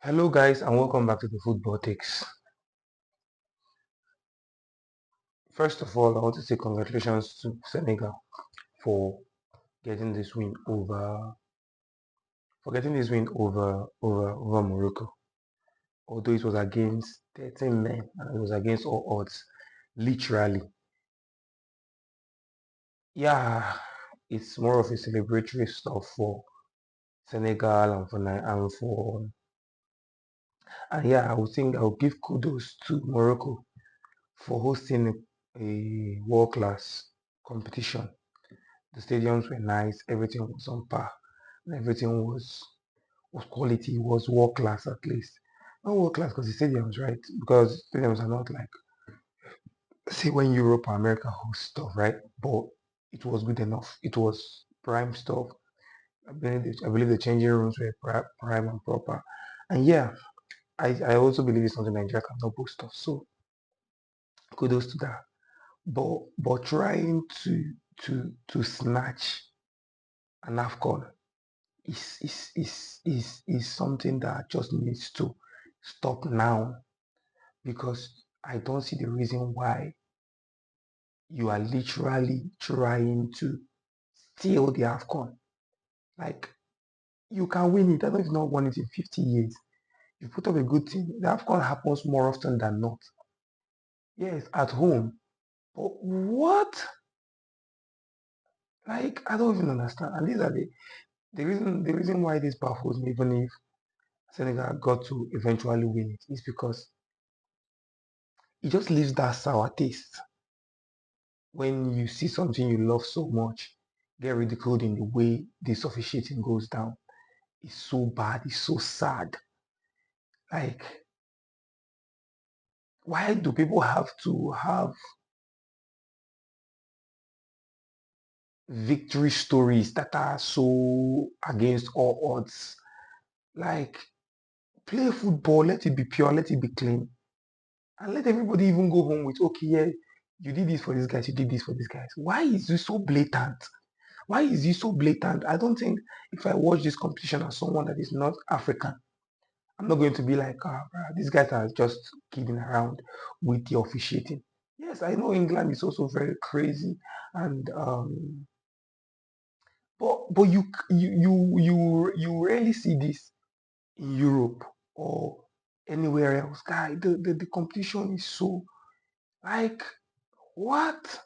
Hello, guys, and welcome back to the Football Takes. First of all, I want to say congratulations to Senegal for getting this win over Morocco. Although it was against 13 men and it was against all odds, literally. Yeah, it's more of a celebratory stuff for Senegal and yeah, I would think I'll give kudos to Morocco for hosting a world class competition. The stadiums were nice, everything was on par, and everything was quality, was world class at least. Not world class because the stadiums, right? Because stadiums are not like say when Europe or America host stuff, right? But it was good enough. It was prime stuff. I believe the changing rooms were prime and proper. And yeah, I also believe it's something Nigeria cannot boast of. So kudos to that. But trying to snatch an AFCON is something that just needs to stop now because I don't see the reason why you are literally trying to steal the AFCON. Like you can win it. I don't even know won it in 50 years. You put up a good team. The AFCON happens more often than not. Yes, at home. But what? Like I don't even understand. And these are the reason why this baffles me, even if Senegal got to eventually win it, is because it just leaves that sour taste when you see something you love so much get ridiculed in the way this officiating goes down. It's so bad, it's so sad. Like, why do people have to have victory stories that are so against all odds? Like, play football, let it be pure, let it be clean, and let everybody even go home with, okay, yeah, you did this for these guys, you did this for these guys. Why is this so blatant? Why is this so blatant? I don't think if I watch this competition as someone that is not African, I'm not going to be like, these guys are just kidding around with the officiating. Yes, I know England is also very crazy, and but you rarely see this in Europe or anywhere else. Guy, the competition is so like what?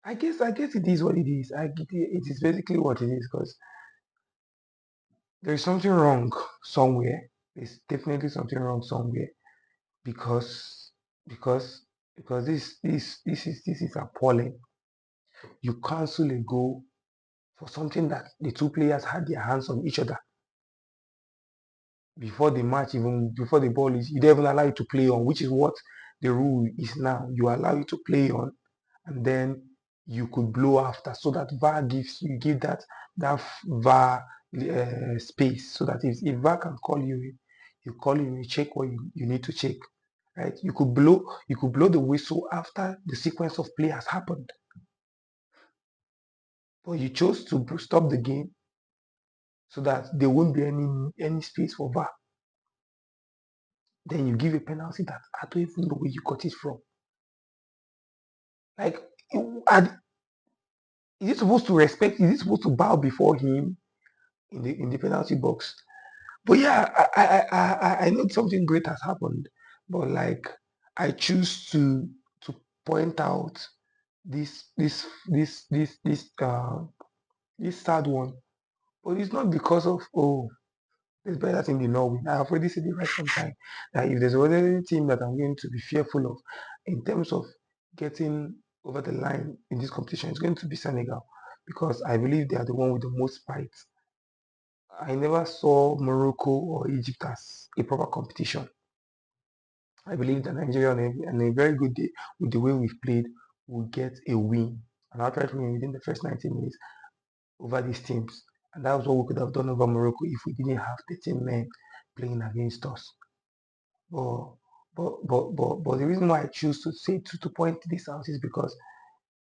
I guess it is what it is. It is basically what it is because there's something wrong somewhere. There's definitely something wrong somewhere because because because this is appalling. You cancel a goal for something that the two players had their hands on each other before the match, even before the ball is you don't even allow you to play on, which is what the rule is now. You allow you to play on and then you could blow after so that VAR gives you give that VAR space so that if VAR can call you in, you call you, you check what you need to check. Right? You could blow the whistle after the sequence of play has happened. But you chose to stop the game so that there won't be any space for VAR. Then you give a penalty that I don't even know where you got it from. Like, is it supposed to respect? Is it supposed to bow before him in the penalty box? But yeah, I know something great has happened, but like I choose to point out this sad one. But it's not because of there's better thing than not win. I've already said it right from time that if there's already a team that I'm going to be fearful of in terms of getting over the line in this competition, it's going to be Senegal because I believe they are the one with the most fight. I never saw Morocco or Egypt as a proper competition. I believe that Nigeria on a very good day with the way we've played will get a win, an outright win within the first 90 minutes over these teams. And that was what we could have done over Morocco if we didn't have 13 men playing against us. But but the reason why I choose to say to point this out is because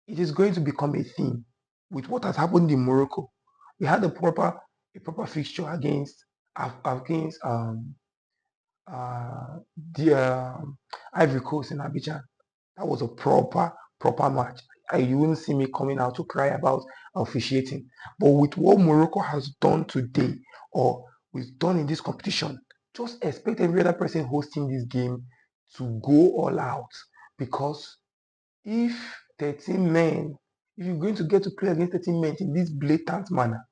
it is going to become a theme with what has happened in Morocco. We had a proper fixture against Against uh, the Ivory Coast in Abidjan. That was a proper match. You wouldn't see me coming out to cry about officiating. But with what Morocco has done today, or we've done in this competition, just expect every other person hosting this game to go all out. Because if 13 men, if you're going to get to play against 13 men in this blatant manner,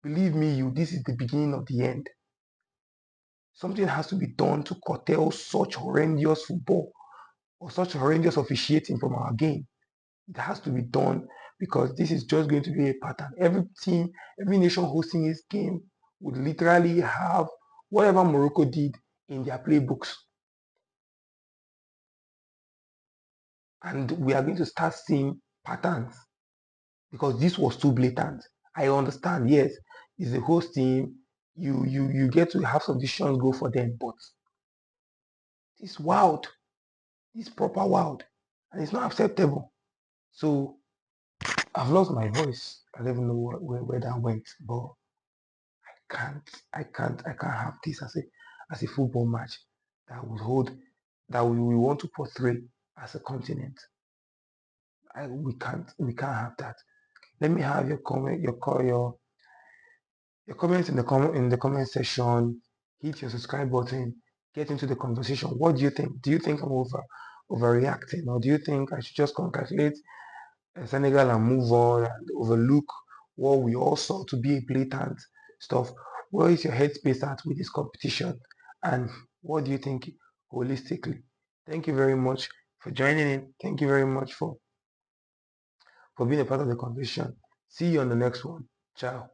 believe me, this is the beginning of the end. Something has to be done to curtail such horrendous football or such horrendous officiating from our game. It has to be done because this is just going to be a pattern. Every team, every nation hosting this game would literally have whatever Morocco did in their playbooks. And we are going to start seeing patterns because this was too blatant. I understand, yes, it's the host team. You get to have some decisions go for them, but it's wild. It's proper wild. And it's not acceptable. So I've lost my voice. I don't even know where that went, but I can't have this as a football match that would hold that we want to portray as a continent. We can't have that. Let me have your comment, your comments in the comment section. Hit your subscribe button. Get into the conversation. What do you think? Do you think I'm overreacting, or do you think I should just congratulate Senegal and move on and overlook what we all saw to be a blatant stuff? Where is your headspace at with this competition? And what do you think holistically? Thank you very much for joining in. Thank you very much for being a part of the conversation. See you on the next one. Ciao.